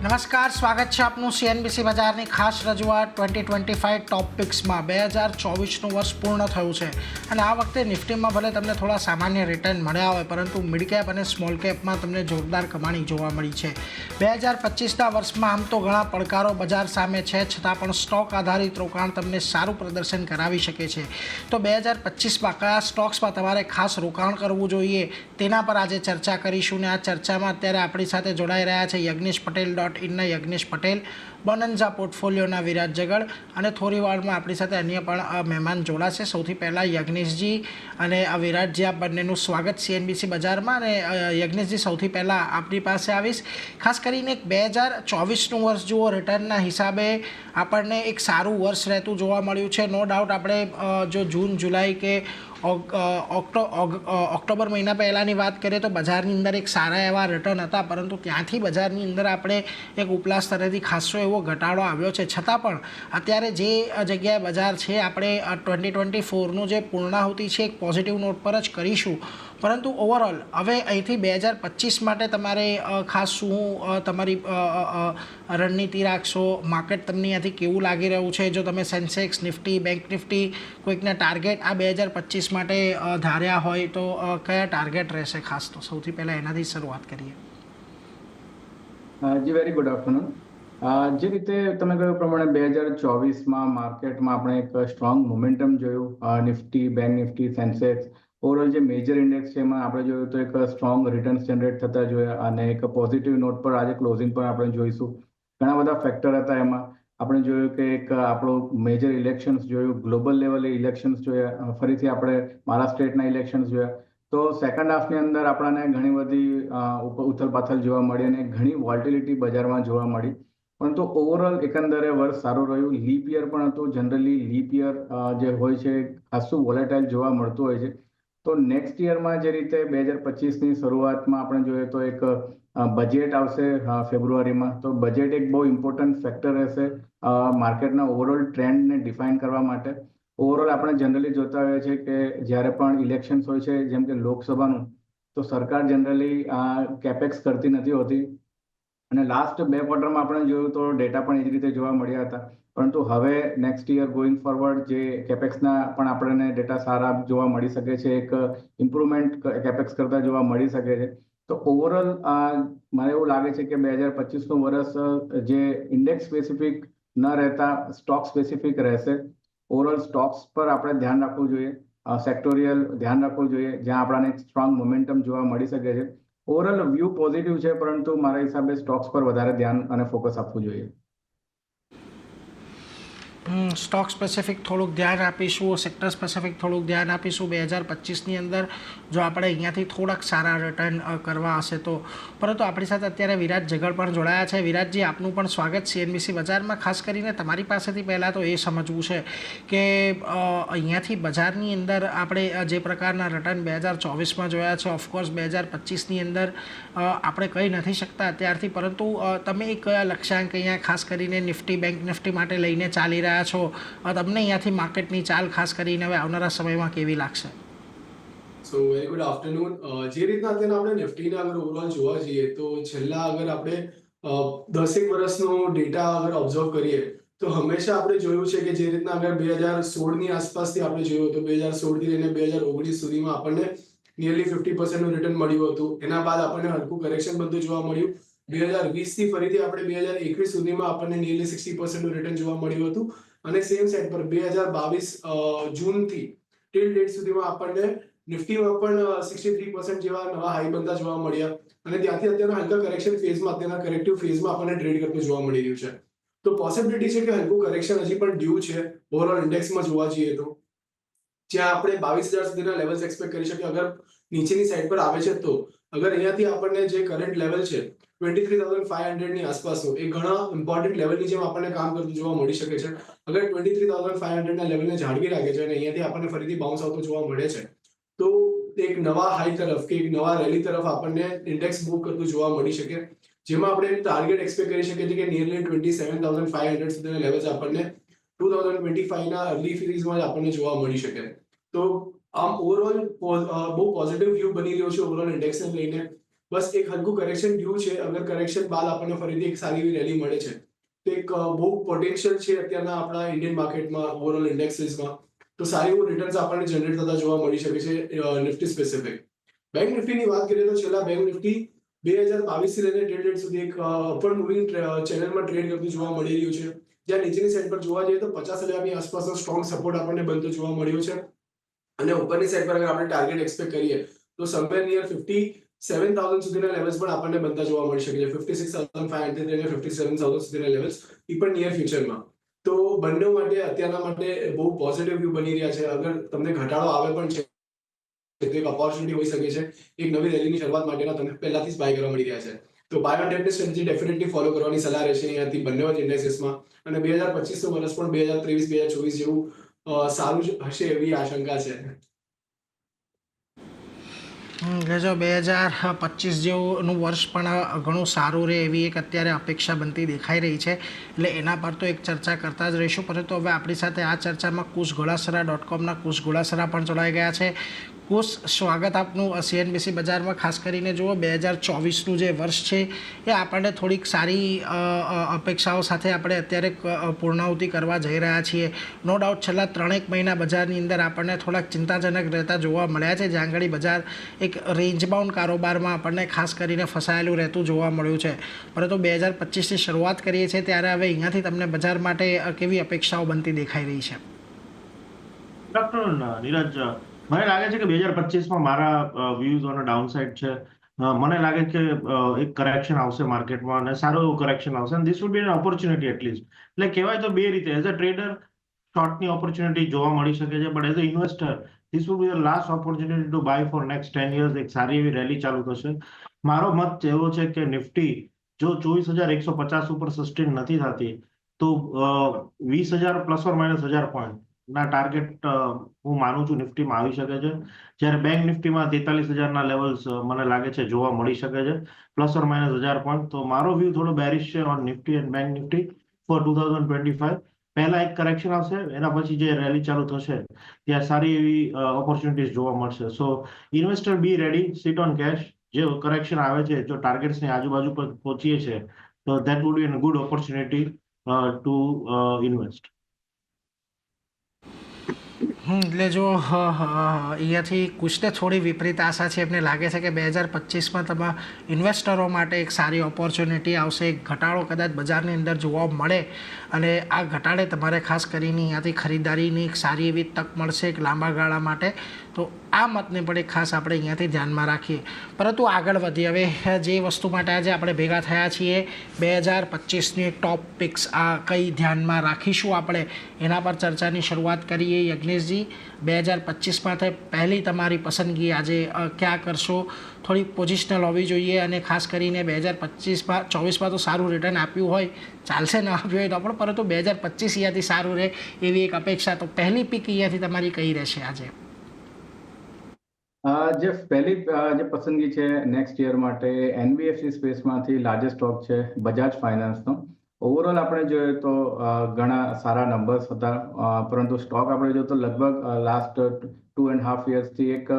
નમસ્કાર, સ્વાગત છે આપનું સીએનબીસી બજારની ખાસ રજૂઆત 2025 ટોપ પિક્સમાં. 2024નું વર્ષ પૂર્ણ થયું છે અને આ વખતે નિફ્ટીમાં ભલે તમને થોડા સામાન્ય રિટર્ન મળ્યા હોય, પરંતુ મિડ કેપ અને સ્મોલ કેપમાં તમને જોરદાર કમાણી જોવા મળી છે. 2025ના વર્ષમાં આમ તો ઘણા પડકારો બજાર સામે છે, છતાં પણ સ્ટોક આધારિત રોકાણ તમને સારું પ્રદર્શન કરાવી શકે છે. તો 2025માં કયા સ્ટોક્સમાં તમારે ખાસ રોકાણ કરવું જોઈએ તેના પર આજે ચર્ચા કરીશું. ને આ ચર્ચામાં અત્યારે આપણી સાથે જોડાઈ રહ્યા છે યજ્ઞેશ પટેલ .ઇનના યજ્ઞેશ પટેલ, બોનન્ઝા પોર્ટફોલિયોના વિરાજ જગડ અને થોડી વારમાં આપણી સાથે અન્ય પણ મહેમાન જોડાશે. સૌથી પહેલાં યજ્ઞેશજી અને વિરાટજી, આપ બંનેનું સ્વાગત સીએનબીસી બજારમાં. અને યજ્ઞેશજી, સૌથી પહેલાં આપની પાસે આવીશ. ખાસ કરીને 2024નું વર્ષ જુઓ, રિટર્નના હિસાબે આપણને એક સારું વર્ષ રહેતું જોવા મળ્યું છે. નો ડાઉટ આપણે જો જૂન, જુલાઈ કે ઓક્ટોબર મહિના પહેલાંની વાત કરીએ તો બજારની અંદર એક સારા એવા રિટર્ન હતા, પરંતુ ત્યાંથી બજારની અંદર આપણે એક ઉપલા સ્તરેથી ખાસો એવો ઘટાડો આવ્યો છે. છતાં પણ અત્યારે જે જગ્યાએ બજાર છે, આપણે 2024નું જે પૂર્ણાહુતિ છે એક પોઝિટિવ નોટ પર જ કરીશું. પરંતુ ઓવરઓલ હવે અહીંથી 2025 માટે તમારે ખાસ શું તમારી રણનીતિ રાખશો? માર્કેટ તમને અહીંયાથી કેવું લાગી રહ્યું છે? જો તમે સેન્સેક્સ, નિફ્ટી, બેંક નિફ્ટી કોઈકના ટાર્ગેટ આ 2025 માટે ધાર્યા હોય તો કયા ટાર્ગેટ રહેશે ખાસ? તો સૌથી પહેલાં એનાથી શરૂઆત કરીએ. જી, વેરી ગુડ આફ્ટરનૂન. જે રીતે તમે કહ્યું પ્રમાણે 2024માં માર્કેટમાં આપણે એક સ્ટ્રોંગ મોમેન્ટમ જોયું. Nifty, bank Nifty, Sensex, overall જે મેજર ઇન્ડેક્સ છે એમાં આપણે જોયું તો એક સ્ટ્રોંગ રિટર્ન્સ જનરેટ થતા જોયા અને એક પોઝિટિવ નોટ પર આજે ક્લોઝિંગ પર આપણે જોઈશું. ઘણા બધા ફેક્ટર હતા એમાં. આપણે જોયું કે એક આપણું મેજર ઇલેક્શન્સ જોયું, ગ્લોબલ લેવલે ઇલેક્શન્સ જોયા, ફરીથી આપણે મારા સ્ટેટના ઇલેક્શન્સ જોયા. તો સેકન્ડ હાફની અંદર આપણને ઘણી બધી ઉથલપાથલ જોવા મળી અને ઘણી વોલ્ટિલિટી બજારમાં જોવા મળી. પરંતુ ઓવરઓલ એકંદરે વર્ષ સારું રહ્યું. લીપ યર પણ હતું. જનરલી લીપ યર જે હોય છે ખાસું વોલેટાઇલ જોવા મળતું હોય છે. તો નેક્સ્ટ યરમાં જે રીતે 2025ની શરૂઆતમાં આપણે જોઈએ તો એક બજેટ આવશે ફેબ્રુઆરીમાં. તો બજેટ એક બહુ ઇમ્પોર્ટન્ટ ફેક્ટર રહેશે માર્કેટના ઓવરઓલ ટ્રેન્ડને ડિફાઇન કરવા માટે. ઓવરઓલ આપણે જનરલી જોતા હોઈએ છીએ કે જ્યારે પણ ઇલેક્શન્સ હોય છે, જેમ કે લોકસભાનું, તો સરકાર જનરલી કેપેક્સ કરતી નથી હોતી. અને લાસ્ટ 2 ક્વાર્ટરમાં આપણે જોયું તો ડેટા પણ એ જ રીતે જોવા મળ્યા હતા. પરંતુ હવે નેક્સ્ટ યર ગોઈંગ ફોરવર્ડ જે કેપેક્સના પણ આપણને ડેટા સારા જોવા મળી શકે છે. એક ઇમ્પ્રુવમેન્ટ કેપેક્સ કરતા જોવા મળી શકે છે. તો ઓવરઓલ મને એવું લાગે છે કે 2025નું વર્ષ જે ઇન્ડેક્સ સ્પેસિફિક ન રહેતા સ્ટોક સ્પેસિફિક રહેશે. ઓવરઓલ સ્ટોક્સ પર આપણે ધ્યાન રાખવું જોઈએ, સેક્ટોરિયલ ધ્યાન રાખવું જોઈએ, જ્યાં આપણને એક સ્ટ્રોંગ મોમેન્ટમ જોવા મળી શકે છે. ઓવરઓલ વ્યૂ પોઝિટિવ છે, પરંતુ મારા હિસાબે સ્ટોક્સ પર વધારે ધ્યાન અને ફોકસ આપવું જોઈએ. સ્ટોક સ્પેસિફિક થોડુંક ધ્યાન આપીશું, સેક્ટર સ્પેસિફિક થોડુંક ધ્યાન આપીશું 2025ની અંદર, જો આપણે અહીંયાથી થોડાક સારા રિટર્ન કરવા હશે તો. પરંતુ આપણી સાથે અત્યારે વિરાટ જગડ પણ જોડાયા છે. વિરાટજી, આપનું પણ સ્વાગત સીએનબીસી બજારમાં. ખાસ કરીને તમારી પાસેથી પહેલાં તો એ સમજવું છે કે અહીંયાથી બજારની અંદર આપણે જે પ્રકારના રિટર્ન 2024માં જોયા છે, ઓફકોર્સ 2025ની અંદર આપણે કહી નથી શકતા અત્યારથી, પરંતુ તમે એક કયા લક્ષ્યાંક અહીંયા ખાસ કરીને નિફ્ટી, બેંક નિફ્ટી માટે લઈને ચાલી રહ્યા છો? તમને અહીંયાથી માર્કેટની ચાલ ખાસ કરીને હવે આવનારા સમયમાં કેવી લાગશે? સો વેરી ગુડ આફ્ટરનૂન. જે રીતના અત્યારે આપણે નિફ્ટીના અગર ઓવરઓલ જોવા જઈએ તો છેલ્લા અગર આપણે 10 વર્ષનો ડેટા અગર ઓબ્ઝર્વ કરીએ તો હંમેશા આપણે જોયું છે કે જે રીતના અગર 2016ની આસપાસથી આપણે જોયું તો 2016થી લઈને 2019 સુધીમાં આપણને નિયરલી 50% રિટર્ન મળ્યું હતું. એના બાદ આપણને હલકું કરેક્શન બધું જોવા મળ્યું. 2020થી ફરીથી આપણે 2021 સુધીમાં આપણને નિયરલી 60% રિટર્ન જોવા મળ્યું હતું. અને સેમ સાઇડ પર 2022 જૂનથી ટિલ ડેટ સુધીમાં આપણને નિફ્ટીમાં પણ 63% જેવા નવા હાઈ બનતા જોવા મળ્યા. અને ત્યાંથી અત્યારના હલકા કરેક્શન ફેઝમાં, અત્યારના કરેક્ટિવ ફેઝમાં આપણને ટ્રેડ કરતું જોવા મળી રહ્યું છે. તો પોસિબિલિટી છે કે હલકું કરેક્શન હજી પણ ડ્યુ છે ઓવરઓલ ઇન્ડેક્સમાં જોવા જઈએ તો, જ્યાં આપણે 22,000 સુધીના લેવલ્સ એક્સપેક્ટ કરી શકીએ અગર નીચેની સાઈડ પર આવે છે તો. અગર અહીંયાથી આપણને જે કરંટ લેવલ છે 23,500 ની આસપાસનો, એ ઘણા ઇમ્પોર્ટન્ટ લેવલની જેમ આપણને કામ કરતું જોવા મળી શકે છે. અગર 23,500 ના લેવલને જાળવી રાખે છે અને અહીંયાથી આપણને ફરીથી બાઉન્સ આવતો જોવા મળે છે તો એક નવા હાઈ તરફ કે એક નવા રેલી તરફ આપણને ઇન્ડેક્સ મૂવ કરતું જોવા મળી શકે, જેમાં આપણે ટાર્ગેટ એક્સપેક્ટ કરી શકીએ છીએ કે નિયરલી 27,500 સુધીના લેવલ્સ આપણને 2025ના અર્લી ફેઝમાં જ આપણને જોવા મળી શકે. તો આમ ઓવરઓલ બહુ પોઝિટિવ વ્યૂ બની રહ્યો છે ઓવરઓલ ઇન્ડેક્સને લઈને. બસ એક હલકું કરેક્શન ડ્યુ છે. અગર કરેક્શન બાદ આપણને ફરીથી એક સારી એવી રેલી મળે છે તો એક બહુ પોટેન્શિયલ છે અત્યારના આપણા ઇન્ડિયન માર્કેટમાં ઓવરઓલ ઇન્ડેક્સીસમાં. તો સારી એવું રિટર્ન્સ આપણને જનરેટ થતા જોવા મળી શકે છે નિફ્ટી સ્પેસિફિક. બેંક નિફ્ટીની વાત કરીએ તો છેલ્લા બેંક નિફ્ટી 2022 થી લઈને ડેટ સુધી એક અપવર્ડ મૂવિંગ ચેનલમાં ટ્રેડ કરતું જોવા મળી રહ્યું છે. જ્યાં નીચેની સાઈડ પર જોવા જઈએ તો 50,000 ની આસપાસનો સ્ટ્રોંગ સપોર્ટ આપણને બનતો જોવા મળ્યો છે અને ઉપરની સાઈડ પર અગર આપણે ટાર્ગેટ એક્સપેક્ટ કરીએ તો સમવેર નિયર 57,000 સુધીના લેવલ્સ પણ આપણને બનતા જોવા મળી શકે છે. 56,500 થી લઈને 57,000 સુધીના લેવલ્સ એ પણ નિયર ફ્યુચરમાં. તો બંને માટે અત્યારના માટે બહુ પોઝિટિવ વ્યૂ બની રહ્યા છે. અગર તમને ઘટાડો આવે પણ છે તો એક ઓપોર્ચ્યુનિટી હોઈ શકે છે. એક નવી રેલીની શરૂઆત માટેના તમને પહેલાથી જ બાય કરવા મળી રહ્યા છે. તો બાય ઓન ડિપની સ્ટ્રેટેજી ડેફિનેટલી ફોલો કરવાની સલાહ રહેશે અહીંયાથી બંને જ ઇન્ડેક્સીસમાં. અને 2025 નું વર્ષ પણ 2023-2024 જેવું સારું હશે એવી આશંકા છે. જો 2025 જેવું વર્ષ પણ ઘણું સારું રહે એવી એક અત્યારે અપેક્ષા બનતી દેખાઈ રહી છે. એટલે એના પર તો એક ચર્ચા કરતા જ રહીશું. પરંતુ હવે આપણી સાથે આ ચર્ચામાં kushgolasara.comના કુશ ગોળાસરા પણ જોડાઈ ગયા છે. કુશ, સ્વાગત આપનું CNBC બજારમાં. ખાસ કરીને જુઓ 2024નું જે વર્ષ છે એ આપણને થોડીક સારી અપેક્ષાઓ સાથે આપણે અત્યારે પૂર્ણાહુતિ કરવા જઈ રહ્યા છીએ. નો ડાઉટ છેલ્લા 3-1 મહિના બજારની અંદર આપણને થોડાક ચિંતાજનક રહેતા જોવા મળ્યા છે, જ્યાં આગળ બજાર એક રેન્જ બાઉન્ડ કારોબારમાં આપણને ખાસ કરીને ફસાયેલું રહેતું જોવા મળ્યું છે. પરંતુ 2025ની શરૂઆત કરીએ છીએ ત્યારે હવે અહીંયાથી તમને બજાર માટે કેવી અપેક્ષાઓ બનતી દેખાઈ રહી છે? Good afternoon Neeraj. મને લાગે છે કે 2025માં મારા વ્યૂઝ ઓન ડાઉન સાઇડ છે. મને લાગે કે એક કરેક્શન આવશે માર્કેટમાં અને સારું એવું કરેક્શન આવશે અને this would be an opportunity at least. એટલે કહેવાય તો બે રીતે, એઝ અ ટ્રેડર શોર્ટની ઓપોર્ચ્યુનિટી જોવા મળી શકે છે, but as a investor this would be the last opportunity to buy for next 10 years. એક સારી એવી રેલી ચાલુ થશે. મારો મત એવો છે કે નિફ્ટી જો 24,150 ઉપર સસ્ટેન નથી થતી તો 20,000 પ્લસ ઓર માઇનસ 1,000 પોઈન્ટ ના ટાર્ગેટ હું માનું છું નિફ્ટીમાં આવી શકે છે. જ્યારે બેંક નિફ્ટીમાં 43,000ના લેવલ્સ મને લાગે છે જોવા મળી શકે છે, પ્લસ ઓર માઇનસ 1,000 પોઈન્ટ. તો મારો વ્યૂ થોડો બેરિશ છે on Nifty and bank Nifty for 2025. પહેલા એક કરેક્શન આવશે, એના પછી જે રેલી ચાલુ થશે ત્યાં સારી એવી ઓપોર્ચ્યુનિટીઝ જોવા મળશે. So investor be ready, sit on cash. જે કરેક્શન આવે છે, જો ટાર્ગેટ્સની આજુબાજુ પર પહોંચીએ છે તો that would be an good opportunity to invest. એટલે જો અહીંયાથી કુશને થોડી વિપરીત આશા છે. એમને લાગે છે કે 2025માં તમારા ઇન્વેસ્ટરો માટે એક સારી ઓપોર્ચ્યુનિટી આવશે. એક ઘટાડો કદાચ બજારની અંદર જોવા મળે અને આ ઘટાડે તમારે ખાસ કરીને અહીંયાથી ખરીદારીની એક સારી એવી તક મળશે એક લાંબા ગાળા માટે. તો આ મતને પણ એક ખાસ આપણે અહીંયાથી ધ્યાનમાં રાખીએ. પરંતુ આગળ વધીએ. હવે જે વસ્તુ માટે આજે આપણે ભેગા થયા છીએ, 2025ની ટોપ પિક્સ આ કઈ ધ્યાનમાં રાખીશું આપણે એના પર ચર્ચાની શરૂઆત કરીએ. યજ્ઞેશજી, 2025માં પહેલી તમારી પસંદગી આજે ક્યાં કરશો? થોડી પોઝિશનલ હોવી જોઈએ અને ખાસ કરીને 2024માં તો સારું રિટર્ન આપ્યું હોય, ચાલશે ન આપ્યું હોય તો પણ, પરંતુ 2025 અહીંયાથી સારું રહે એવી એક અપેક્ષા. તો પહેલી પિક અહીંયાથી તમારી કઈ રહેશે આજે? જે પહેલી જે પસંદગી છે નેક્સ્ટ યર માટે NBFC સ્પેસમાંથી લાર્જેસ્ટ સ્ટોક છે બજાજ ફાઇનાન્સનો. ઓવરઓલ આપણે જોઈએ તો ઘણા સારા નંબર્સ હતા, પરંતુ સ્ટોક આપણે જોઈએ તો લગભગ લાસ્ટ 2.5 yearsથી એક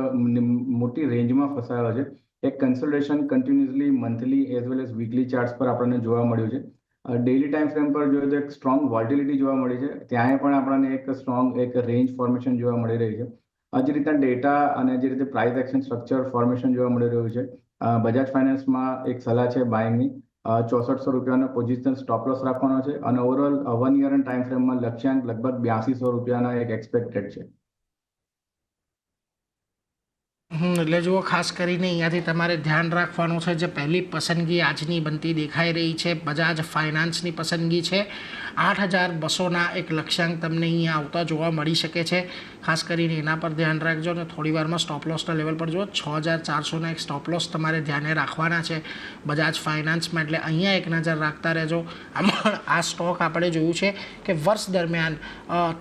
મોટી રેન્જમાં ફસાયેલો છે. એક consolidation continuously monthly as well as weekly charts પર આપણને જોવા મળ્યું છે. ડેઇલી ટાઈમ ફ્રેમ પર જોઈએ તો એક સ્ટ્રોંગ વોલ્ટિલિટી જોવા મળી છે. ત્યાં પણ આપણને એક સ્ટ્રોંગ એક રેન્જ ફોર્મેશન જોવા મળી રહી છે. જે રીતના ડેટા અને જે રીતે પ્રાઇસ એક્શન સ્ટ્રક્ચર ફોર્મેશન જોવા મળી રહ્યું છે, બજાજ ફાઇનાન્સમાં એક સલાહ છે બાયની. 6400 રૂપિયાનો પોઝિશન સ્ટોપ લોસ રાખવાનો છે અને ઓવરઓલ 1 year ટાઈમ ફ્રેમમાં લક્ષ્યાંક લગભગ 8200 રૂપિયાના એક એક્સપેક્ટેડ છે. એટલે જુઓ, ખાસ કરીને અહીંયાથી તમારે ધ્યાન રાખવાનું છે. જે પહેલી પસંદગી આજની બનતી દેખાઈ રહી છે બજાજ ફાઇનાન્સની પસંદગી છે. 8,200ના એક લક્ષ્યાંક તમને અહીંયા આવતા જોવા મળી શકે છે. ખાસ કરીને એના પર ધ્યાન રાખજો અને થોડી વારમાં સ્ટોપ લોસના લેવલ પર જુઓ 6,400ના એક સ્ટોપ લોસ તમારે ધ્યાને રાખવાના છે બજાજ ફાઇનાન્સમાં. એટલે અહીંયા એક નજર રાખતા રહેજો. આમાં આ સ્ટોક આપણે જોયું છે કે વર્ષ દરમિયાન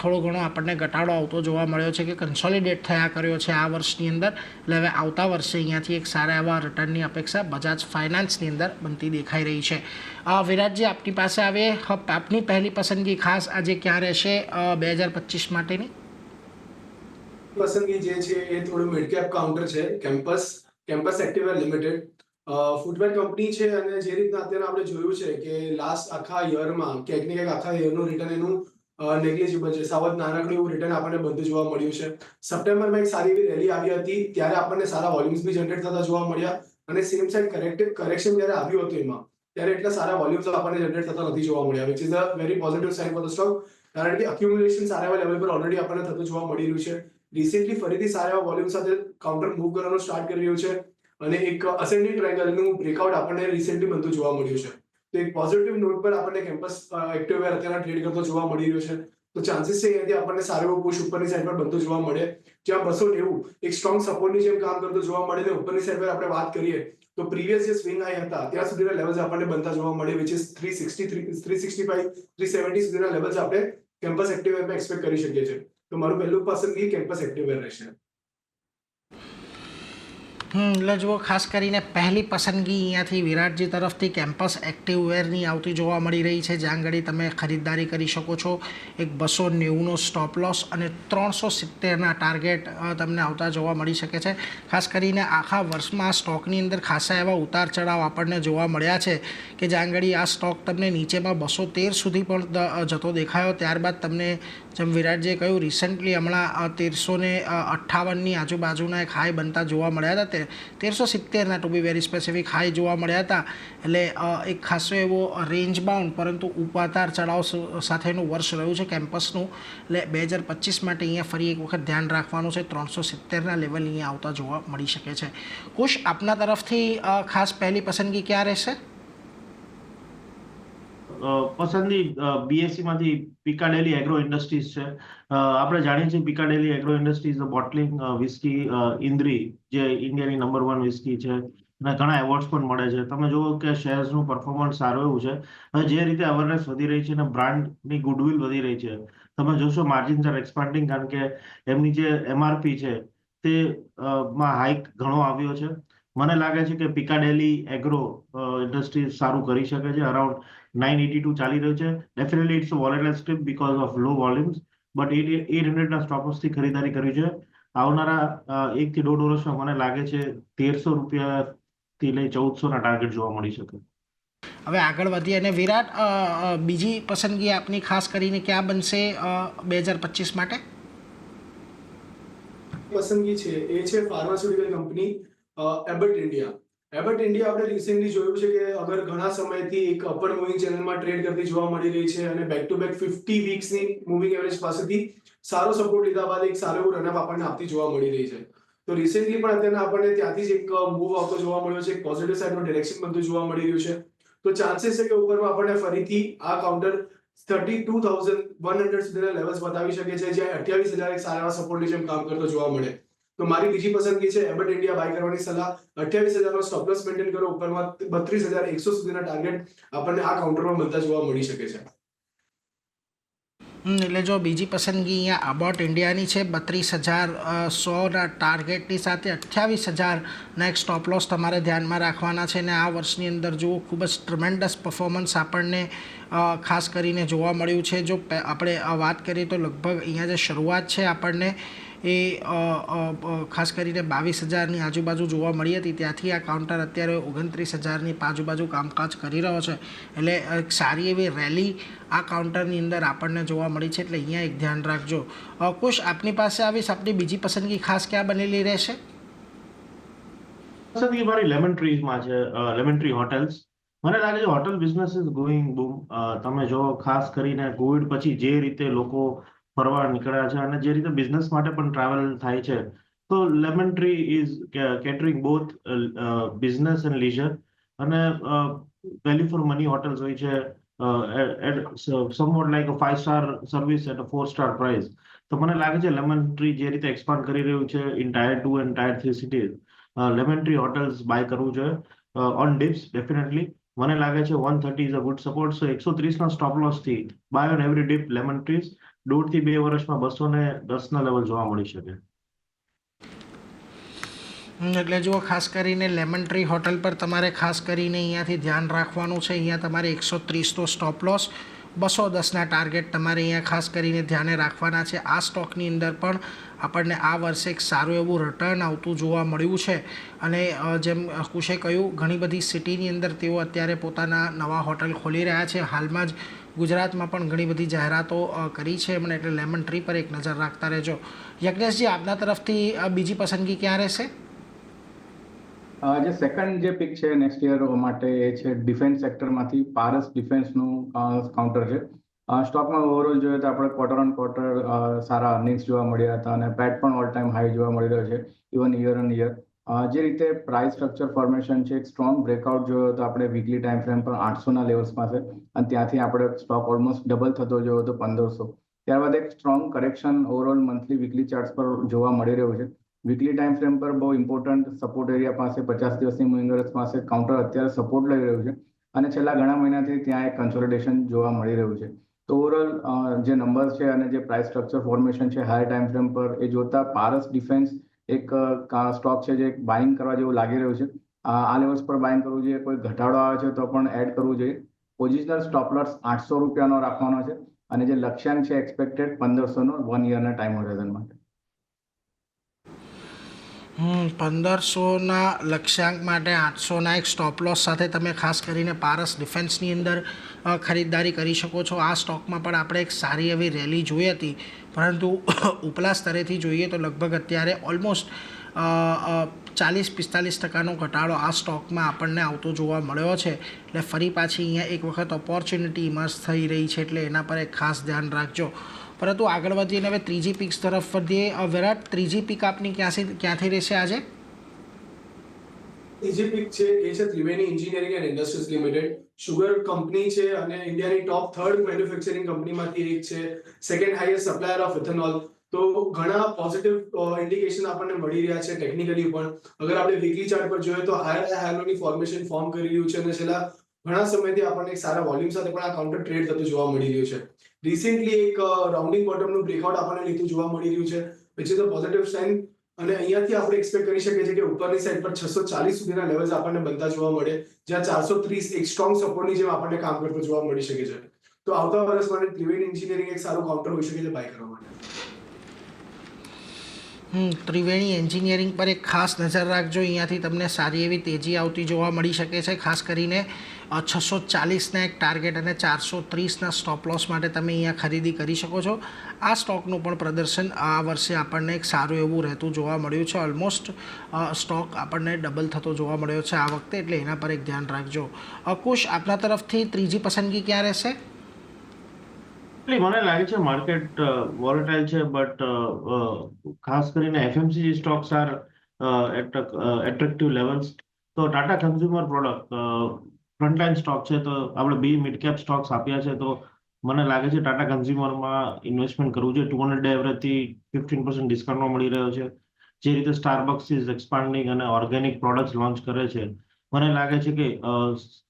થોડો ઘણો આપણને ઘટાડો આવતો જોવા મળ્યો છે, કે કન્સોલિડેટ થયા કર્યો છે આ વર્ષની અંદર. એટલે હવે આવતા વર્ષે અહીંયાથી એક સારા એવા રિટર્નની અપેક્ષા બજાજ ફાઇનાન્સની અંદર બનતી દેખાઈ રહી છે. વિરાટજી, આપની પાસે આવે આપની પહેલી પસંદગી ખાસ આજે ક્યાં રહેશે 2025 માટેની? પસંદગી જે છે એ થોડું મિડ કેપ કાઉન્ટર છે, કેમ્પસ એક્ટિવેર લિમિટેડ. ફૂટવેર કંપની છે અને જે રીતના અત્યારે આપણે જોયું છે કે લાસ્ટ આખા યરમાં ક્યાંક ને ક્યાંક આખા યરનું રિટર્ન એનું નેગ્લિજિબલ છે. સાવધ નાનકડું એવું રિટર્ન આપણને બધું જોવા મળ્યું છે. સપ્ટેમ્બરમાં એક સારી એવી રેલી આવી હતી, ત્યારે આપણને સારા વોલ્યુમ્સ બી જનરેટ થતા જોવા મળ્યા અને સેમ સાઇડ કરેક્શન જ્યારે આવ્યું હતું એમાં, ત્યારે એટલા સારા વોલ્યુમ્સ આપણને જનરેટ થતા નથી જોવા મળ્યા, which is a very positive sign for the stock. કારણ કે અક્યુમ્યુલેશન સારા એવા લેવલ પર ઓલરેડી આપણને થતું જોવા મળી રહ્યું છે. રિસેન્ટલી ફરીથી સારા એવા વોલ્યુમ સાથે કાઉન્ટર મૂવ કરવાનું સ્ટાર્ટ કરી રહ્યું છે અને એક અસેન્ડિંગ ટ્રાયેંગલનું બ્રેકઆઉટ આપણને રિસેન્ટલી બનતું જોવા મળ્યું છે. તો એક પોઝિટિવ નોટ પર આપણને કેમ્પસ એક્ટિવવેર અત્યારે ટ્રેડ કરતો જોવા મળી રહ્યો છે. તો ચાન્સીસ છે અહીંયાથી આપણને સારો એવો પુશ ઉપરની સાઈડ પર બનતો જોવા મળે, જ્યાં 290 એક સ્ટ્રોંગ સપોર્ટની જેમ કામ કરતો જોવા મળે. ને ઉપરની સાઈડ પર આપણે વાત કરીએ તો પ્રીવિયસ જે સ્વિંગ હાઈ હતા ત્યાં સુધીના લેવલ્સ આપણને બનતા જોવા મળે, વિચ ઇઝ 363, 365, 370 સુધીના લેવલ્સ આપણે કેમ્પસ એક્ટિવવેરમાં એક્સપેક્ટ કરી શકીએ છીએ. તો મારું પહેલું પસંદગી કેમ્પસ એક્ટિવવેર રહેશે. એટલે જુઓ, ખાસ કરીને પહેલી પસંદગી અહીંયાથી વિરાટજી તરફથી કેમ્પસ એક્ટિવવેરની આવતી જોવા મળી રહી છે, જ્યાં આગળ તમે ખરીદદારી કરી શકો છો. એક 290નો સ્ટોપ લોસ અને 370ના ટાર્ગેટ તમને આવતા જોવા મળી શકે છે. ખાસ કરીને આખા વર્ષમાં આ સ્ટોકની અંદર ખાસા એવા ઉતાર ચઢાવ આપણને જોવા મળ્યા છે કે જ્યાં આગળ આ સ્ટોક તમને નીચેમાં 213 સુધી પણ જતો દેખાયો. ત્યારબાદ તમને, જેમ વિરાટજીએ કહ્યું, રિસન્ટલી હમણાં 1358ની આજુબાજુના એક હાઈ બનતા જોવા મળ્યા હતા, 1370ના to be very specific high જોવા મળ્યા હતા. એટલે એક ખાસો એવો રેન્જ બાઉન્ડ પરંતુ ઉતાર ચઢાવ સાથેનું વર્ષ રહ્યું છે કેમ્પસનું. એટલે 2025 માટે અહીંયા ફરી એક વખત ધ્યાન રાખવાનું છે. 370ના લેવલ અહીંયા આવતા જોવા મળી શકે છે. કુશ, આપના તરફથી ખાસ પહેલી પસંદગી ક્યાં રહેશે? પસંદગી બીએસસી માંથી પિકાડેલી એગ્રો ઇન્ડસ્ટ્રીઝ છે. આપણે જાણીએ છીએ Piccadilly agro industries bottling whisky Indri, જે ઇન્ડિયાની નંબર 1 વિસ્કી છે અને ઘણા એવોર્ડ્સ પણ મળે છે. તમે જુઓ કે શેર્સનું પરફોર્મન્સ સારું એવું છે. હવે જે રીતે અવેરનેસ વધી રહી છે અને બ્રાન્ડની ગુડવિલ વધી રહી છે, તમે જોશો માર્જિન્સ આર એક્સપાન્ડિંગ, કારણ કે એમની જે એમઆરપી છે તે માં હાઇક ઘણો આવ્યો છે. મને લાગે છે કે પિકાડેલી એગ્રો ઇન્ડસ્ટ્રીઝ સારું કરી શકે છે. અરાઉન્ડ 982 ચાલી રહ્યું છે. Definitely it's a volatile scrip because of low volumes, but 800ના સ્ટોપ લોસથી ખરીદારી કરવી છે. આવનારા 1 થી 1.5 વર્ષમાં મને લાગે છે 1300 રૂપિયાથી લઈ 1400ના ટાર્ગેટ જોવા મળી શકે. હવે આગળ વધીએ અને વિરાટ, બીજી પસંદગી આપની ખાસ કરીને ક્યાં બનશે 2025 માટે? પસંદગી છે એ છે pharmaceutical company Abbott India. Abbott India આપણે રિસેન્ટલી જોયું છે કે અગર ઘણા સમયથી એક અપર મૂવિંગ ચેનલમાં ટ્રેડ કરતી જોવા મળી રહી છે અને બેક ટુ બેક 50 વીક્સની મૂવિંગ એવરેજ પાસેથી સારો સપોર્ટ લીધા બાદ એક સારો એવું રનઅપ આપણને આપતી જોવા મળી રહી છે. તો રિસેન્ટલી પણ અત્યારે આપણને ત્યાંથી જ એક મૂવ આવતો જોવા મળ્યો છે, એક પોઝિટિવ સાઇડનું ડિરેક્શન બનતું જોવા મળી રહ્યું છે. તો ચાન્સીસ છે કે ઉપરમાં આપણને ફરીથી આ કાઉન્ટર 32,100 સુધીના લેવલ્સ બતાવી શકે છે, જ્યાં 28,000 એક સારા એવા સપોર્ટની જેમ કામ કરતો જોવા મળે. તો મારી બીજી પસંદગી છે એબટ ઇન્ડિયા બાય કરવાની સલાહ. 28,000નો સ્ટોપ લોસ મેન્ટેન કરો, ઉપરમાં 32,100 સુધીના ટાર્ગેટ આપણને આ કાઉન્ટરમાં મળતા જોવા મળી શકે છે. એટલે જો બીજી પસંદગી અહીંયા અબાઉટ ઇન્ડિયાની છે, 32,100ના ટાર્ગેટની સાથે 28,000ના એક સ્ટોપ લોસ તમારે ધ્યાનમાં રાખવાના છે. અને આ વર્ષની અંદર જુઓ, ખૂબ જ ટ્રમેન્ડસ પરફોર્મન્સ આપણને ખાસ કરીને જોવા મળ્યું છે. જો આપણે વાત કરીએ તો લગભગ અહીંયા જે શરૂઆત છે આપણને એ ખાસ કરીને 22,000ની આજુબાજુ જોવા મળી હતી, ત્યાંથી આ કાઉન્ટર અત્યારે 29,000ની આજુબાજુ કામકાજ કરી રહ્યો છે. એટલે એક સારી એવી રેલી આ કાઉન્ટરની અંદર આપણને જોવા મળી છે, એટલે અહીંયા એક ધ્યાન રાખજો. કુશ, આપની પાસે આવીશ, આપની બીજી પસંદગી ખાસ ક્યાં બનેલી રહેશે? પસંદગી મારી લેમન ટ્રીઝમાં છે, લેમન ટ્રી હોટેલ્સ. મને લાગે છે હોટલ બિઝનેસ ઇઝ ગોઈંગ બૂમ. તમે જો ખાસ કરીને કોવિડ પછી જે રીતે લોકો ફરવા નીકળ્યા છે અને જે રીતે બિઝનેસ માટે પણ ટ્રાવેલ થાય છે, તો Lemon Tree is catering both business and leisure. અને વેલ્યુ ફોર મની હોટેલ્સ હોય છે, somewhat like a 5-star service at a 4-star price. તો મને લાગે છે લેમન ટ્રી જે રીતે એક્સપાન્ડ કરી રહ્યું છે in tier 2 and tier 3 cities, Lemon Tree Hotels buy કરવું જોઈએ ઓન ડિપ્સ ડેફિનેટલી. મને લાગે છે 130 is a good support. So 130ના સ્ટોપ લોસથી buy on every dip Lemon Trees. 1.5 થી 2 વર્ષમાં 210ના લેવલ જોવા મળી શકે. એટલે જુઓ, ખાસ કરીને લેમન ટ્રી હોટલ પર તમારે ખાસ કરીને અહીંયાથી ધ્યાન રાખવાનું છે. અહીંયા તમારે 130 સ્ટોપ લોસ, 210ના ટાર્ગેટ તમારે અહીંયા ખાસ કરીને ધ્યાને રાખવાના છે. આ સ્ટોકની અંદર પણ આપણને આ વર્ષે એક સારું એવું રિટર્ન આવતું જોવા મળ્યું છે. અને જેમ કુશે કહ્યું, ઘણી બધી સિટીની અંદર તેઓ અત્યારે પોતાના નવા હોટલ ખોલી રહ્યા છે. હાલમાં જ ગુજરાતમાં પણ ઘણી બધી જાહેરાતો કરી છે એમણે, એટલે લેમન ટ્રી પર એક નજર રાખતા રહેજો. યજ્ઞેશજી, આપના તરફથી બીજી પસંદગી ક્યાં રહેશે? જે સેકન્ડ જે પિક છે નેક્સ્ટ યર માટે એ છે ડિફેન્સ સેક્ટરમાંથી પારસ ડિફેન્સનું કાઉન્ટર છે. સ્ટોકમાં ઓવરઓલ જોઈએ તો આપણે quarter on quarter Sara earnings જોવા મળ્યા હતા અને પેટ પણ ઓલ ટાઈમ હાઈ જોવા મળી રહ્યો છે, ઇવન યર ઓન યર. જે રીતે પ્રાઇસ સ્ટ્રક્ચર ફોર્મેશન છે, એક સ્ટ્રોંગ બ્રેકઆઉટ જોયો તો આપણે વીકલી ટાઈમ ફ્રેમ પર 800ના લેવલ્સમાં છે અને ત્યાંથી આપણે સ્ટોક ઓલમોસ્ટ ડબલ થતો જોયો તો 1500. ત્યારબાદ એક strong correction overall monthly weekly charts પર જોવા મળી રહ્યું છે. વીકલી ટાઈમ ફ્રેમ પર બહુ ઇમ્પોર્ટન્ટ સપોર્ટ એરિયા પાસે 50 દિવસની મૂવિંગ એવરેજ પાસે કાઉન્ટર અત્યારે સપોર્ટ લઈ રહ્યું છે અને છેલ્લા ઘણા મહિનાથી ત્યાં એક કન્સોલિડેશન જોવા મળી રહ્યું છે. તો ઓવરઓલ જે નંબર્સ છે અને જે પ્રાઇસ સ્ટ્રક્ચર ફોર્મેશન છે હાઈ ટાઈમ ફ્રેમ પર એ જોતા પારસ ડિફેન્સ એક સ્ટોક છે જે બાઇંગ કરવા જેવું લાગી રહ્યું છે. આ લેવલ્સ પર બાઇંગ કરવું જોઈએ, કોઈ ઘટાડો આવે છે તો પણ એડ કરવું જોઈએ. પોઝિશનલ સ્ટોપ લોસ 800 રૂપિયાનો રાખવાનો છે અને જે લક્ષ્યાંક છે એક્સપેક્ટેડ 1500નો 1 યરના ટાઈમ હોરાઇઝન માટે. 1500ના લક્ષ્યાંક માટે 800ના એક સ્ટોપ લોસ સાથે તમે ખાસ કરીને પારસ ડિફેન્સની અંદર ખરીદદારી કરી શકો છો. આ સ્ટોકમાં પણ આપણે એક સારી એવી રેલી જોઈ હતી, પરંતુ ઉપલા સ્તરેથી જોઈએ તો લગભગ અત્યારે ઓલમોસ્ટ 40-45% ઘટાડો આ સ્ટોકમાં આપણને આવતો જોવા મળ્યો છે. એટલે ફરી પાછી અહીંયા એક વખત ઓપોર્ચ્યુનિટી ઇમર્જ થઈ રહી છે, એટલે એના પર એક ખાસ ધ્યાન રાખજો. પરંતુ આગળ વધીને હવે ત્રીજી પિક્સ તરફ વધીએ. વિરાટ, ત્રીજી પિક આપની ક્યાંથી રહેશે આજે? ત્રીજી પિક છે એ છે Triveni Engineering and Industries Limited. Sugar company છે અને ઇન્ડિયાની ટોપ 3rd મેન્યુફેક્ચરિંગ કંપનીમાંથી એક છે, second highest supplier of ethanol. તો ઘણા પોઝિટિવ ઇન્ડિકેશન આપણને મળી રહ્યા છે ટેકનિકલી પણ. અગર આપણે વીકલી ચાર્ટ પર જોઈએ તો હાયરની ફોર્મેશન ફોર્મ કરી રહ્યું છે અને છેલ્લા ઘણા સમયથી આપણને એક સારા વોલ્યુમ સાથે પણ આ કાઉન્ટર ટ્રેડ થતું જોવા મળી રહ્યું છે. રિસેન્ટલી એક રાઉન્ડિંગ બોટમનું બ્રેકઆઉટ આપણને લીધું જોવા મળી રહ્યું છે, which is a positive sign. અને અહીંયાથી આપણે એક્સપેક્ટ કરી શકીએ છીએ કે ઉપરની સાઈડ પર 640 સુધીના લેવલ્સ આપણને બનતા જોવા મળે, જ્યાં 430 એક સ્ટ્રોંગ સપોર્ટની જેમ આપણને કામ કરતો જોવા મળી શકે છે. તો આવતા વર્ષ માટે ત્રિવેણી એન્જિનિયરિંગ એક સારું કાઉન્ટર હોઈ શકે છે બાય કરવા માટે. ત્રિવેણી એન્જિનિયરિંગ પર એક ખાસ નજર રાખજો. અહીંયાથી તમને સારી એવી તેજી આવતી જોવા મળી શકે છે. ખાસ કરીને 640ના એક ટાર્ગેટ અને 430ના સ્ટોપ લોસ માટે તમે અહીંયા ખરીદી કરી શકો છો. આ સ્ટોકનું પણ પ્રદર્શન આ વર્ષે આપણને એક સારું એવું રહેતું જોવા મળ્યું છે. ઓલમોસ્ટ સ્ટોક આપણને ડબલ થતો જોવા મળ્યો છે આ વખતે, એટલે એના પર એક ધ્યાન રાખજો. કુશ, આપના તરફથી ત્રીજી પસંદગી ક્યાં રહેશે? મને લાગે છે માર્કેટ વોલેટાઇલ છે, બટ ખાસ કરીને FMCG stocks are attractive levels. તો Tata Consumer Product frontline stock છે, તો આપણે બી મિડ કેપ સ્ટોક્સ આપ્યા છે, તો મને લાગે છે ટાટા કન્ઝ્યુમરમાં ઇન્વેસ્ટમેન્ટ કરવું જોઈએ. 200 ડે એવરેજથી 15% ડિસ્કાઉન્ટમાં મળી રહ્યો છે. જે રીતે સ્ટારબક્સ ઇઝ એક્સપાન્ડિંગ અને ઓર્ગેનિક પ્રોડક્ટ્સ લોન્ચ કરે છે, મને લાગે છે કે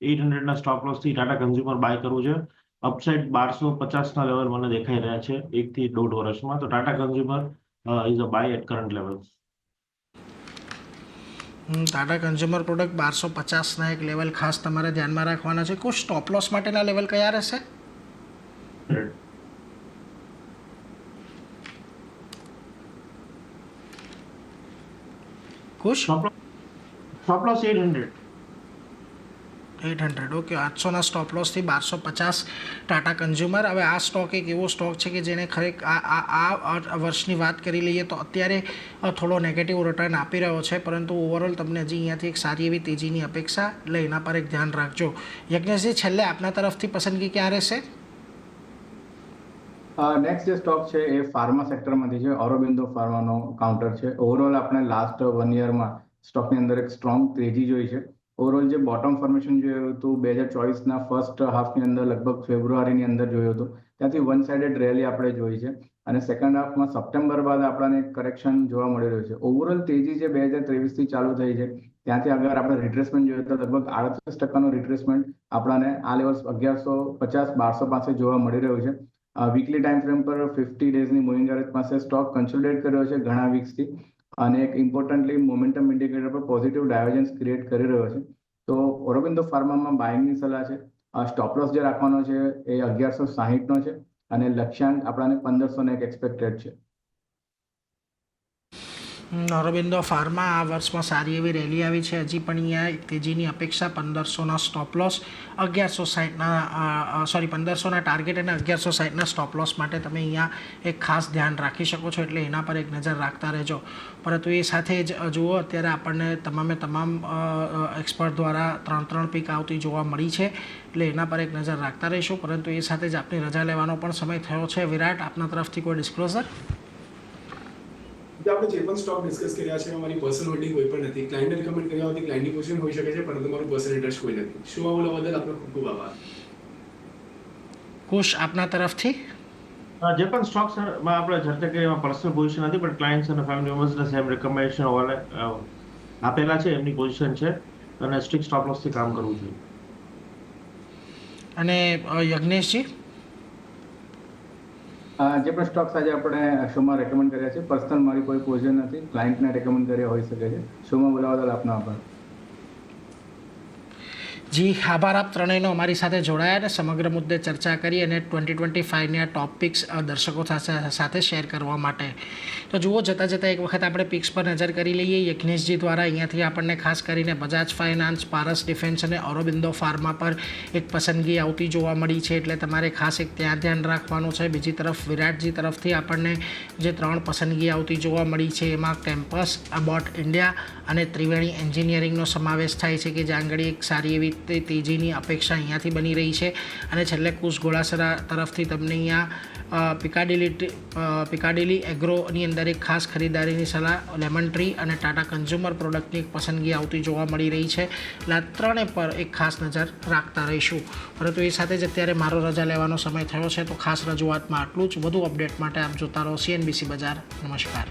800ના સ્ટોપ લોસથી ટાટા કન્ઝ્યુમર બાય કરવું છે. અપસાઇડ 1250ના લેવલ મને દેખાઈ રહ્યા છે 1 થી 1.5 વર્ષમાં. તો Tata Consumer is a buy at current levels. Tata Consumer Product 1250ના એક લેવલ ખાસ તમારે ધ્યાનમાં રાખવાના છે. કુશ, સ્ટોપ લોસ માટેના લેવલ કયા રહેશે? Kush, stop loss 800. ઓકે. 800ના સ્ટોપ લોસથી 1250 ટાટા કન્ઝ્યુમર. હવે આ સ્ટોક એક એવો સ્ટોક છે કે જેને ખરેખર આ વર્ષની વાત કરી લઈએ તો અત્યારે થોડો નેગેટિવ રિટર્ન આપી રહ્યો છે, પરંતુ ઓવરઓલ તમને હજી અહીંયાથી એક સારી એવી તેજીની અપેક્ષા, એટલે એના પર એક ધ્યાન રાખજો. યજ્ઞેશજી, છેલ્લે આપના તરફથી પસંદગી ક્યાં રહેશે? નેક્સ્ટ જે સ્ટોક છે એ ફાર્મા સેક્ટરમાંથી છે. ઓરોબિંદો ફાર્માનો કાઉન્ટર છે. ઓવરઓલ આપણે લાસ્ટ 1 યરમાં સ્ટોકની અંદર એક સ્ટ્રોંગ તેજી જોઈ છે. ઓવરઓલ જે બોટમ ફોર્મેશન જોયું હતું 2024ના ફર્સ્ટ હાફની અંદર, લગભગ ફેબ્રુઆરીની અંદર જોયું હતું, ત્યાંથી વન સાઇડેડ રેલી આપણે જોઈ છે અને સેકન્ડ હાફમાં સપ્ટેમ્બર બાદ આપણને એક કરેક્શન જોવા મળી રહ્યું છે. ઓવરઓલ તેજી જે 2023થી ચાલુ થઈ છે, ત્યાંથી અગર આપણે રિટ્રેસમેન્ટ જોઈએ તો લગભગ 38%નું રિટ્રેસમેન્ટ આપણને આ લેવલ્સ 1150-1200 પાસે જોવા મળી રહ્યું છે. વીકલી ટાઈમ ફ્રેમ પર 50 ડેઝની મૂવિંગ એવરેજ પાસે સ્ટોક કન્સોલિડેટ કર્યો છે ઘણા વીક્સથી અને એક ઇમ્પોર્ટન્ટલી મોમેન્ટમ ઇન્ડિકેટર પર પોઝિટિવ ડાયવર્જન્સ ક્રિએટ કરી રહ્યો છે. તો ઓરોબિંદો ફાર્મામાં બાઇંગની સલાહ છે. સ્ટોપ લોસ જે રાખવાનો છે એ 1160નો છે અને લક્ષ્યાંક આપણને 1500 એક એક્સપેક્ટેડ છે. ઓરોબિંદો ફાર્મા આ વર્ષમાં સારી એવી રેલી આવી છે. હજી પણ અહીંયા તેજીની અપેક્ષા. 1500ના સ્ટોપ લોસ, 1160ના 1500ના ટાર્ગેટ અને 1160ના સ્ટોપ લોસ માટે તમે અહીંયા એક ખાસ ધ્યાન રાખી શકો છો, એટલે એના પર એક નજર રાખતા રહેજો. પરંતુ એ સાથે જ જુઓ, અત્યારે આપણને તમામ એક્સપર્ટ દ્વારા 3 પીક આવતી જોવા મળી છે, એટલે એના પર એક નજર રાખતા રહીશું. પરંતુ એ સાથે જ આપની રજા લેવાનો પણ સમય થયો છે. વિરાટ, આપના તરફથી કોઈ ડિસ્ક્લોઝર? આપણે જે પણ સ્ટોક ડિસ્કસ કર્યા છે અમારી પર્સનલ હોલ્ડિંગ કોઈ પણ નથી. ક્લાયન્ટને રિકમેન્ડ કર્યા હોતી ક્લાયન્ટની પોઝિશન હોઈ શકે છે, પરંતુ મારું પર્સનલ ઇન્ટરેસ્ટ કોઈ નથી. શું આ બોલવા બદલ આપનો ખૂબ ખૂબ આભાર. કુશ, આપના તરફથી? જે પણ સ્ટોક્સ માં આપણે ચર્ચા કરી એમાં પર્સનલ પોઝિશન હતી, પણ ક્લાયન્ટ્સ અને ફેમિલી મેમ્બર્સને સેમ રેકમેન્ડેશન આપેલા છે, એમની પોઝિશન છે અને સ્ટ્રિક્ટ સ્ટોપ લોસ થી કામ કરવું જોઈએ. અને યજ્ઞેશજી? જે પણ સ્ટોક્સ આજે આપણે શોમાં રેકમેન્ડ કર્યા છે, પર્સનલ મારી કોઈ પોઝિશન નથી, ક્લાયન્ટને રેકમેન્ડ કર્યા હોઈ શકે છે. શોમાં બોલાવવા બદલ આપનો આભાર. જી આભાર આપ ત્રણેયનો અમારી સાથે જોડાયા અને સમગ્ર મુદ્દે ચર્ચા કરી અને 2025ની આ ટોપ પિક્સ દર્શકો સાથે શેર કરવા માટે. તો જુઓ, જતાં એક વખત આપણે પિક્સ પર નજર કરી લઈએ. યજ્ઞેશજી દ્વારા અહીંયાથી આપણને ખાસ કરીને બજાજ ફાઇનાન્સ, પારસ ડિફેન્સ અને ઓરોબિંદો ફાર્મા પર એક પસંદગી આવતી જોવા મળી છે, એટલે તમારે ખાસ એક ત્યાં ધ્યાન રાખવાનું છે. બીજી તરફ વિરાટજી તરફથી આપણને જે 3 પસંદગી આવતી જોવા મળી છે, એમાં કેમ્પસ, અબોટ ઇન્ડિયા અને ત્રિવેણી એન્જિનિયરિંગનો સમાવેશ થાય છે, કે જ્યાં આગળ એક સારી એવી તેજીની અપેક્ષા અહીંયાથી બની રહી છે. અને છેલ્લે કુશ ઘોડાસરા તરફથી તમને અહીંયા પિકાડિલી એગ્રોની અંદર એક ખાસ ખરીદારીની સલાહ, લેમન ટ્રી અને ટાટા કન્ઝ્યુમર પ્રોડક્ટની એક પસંદગી આવતી જોવા મળી રહી છે. એટલે આ ત્રણે પર એક ખાસ નજર રાખતા રહીશું. પરંતુ એ સાથે જ અત્યારે મારો રજા લેવાનો સમય થયો છે, તો ખાસ રજૂઆતમાં આટલું જ. વધુ અપડેટ માટે આપ જોતા રહો CNBC બજાર. નમસ્કાર.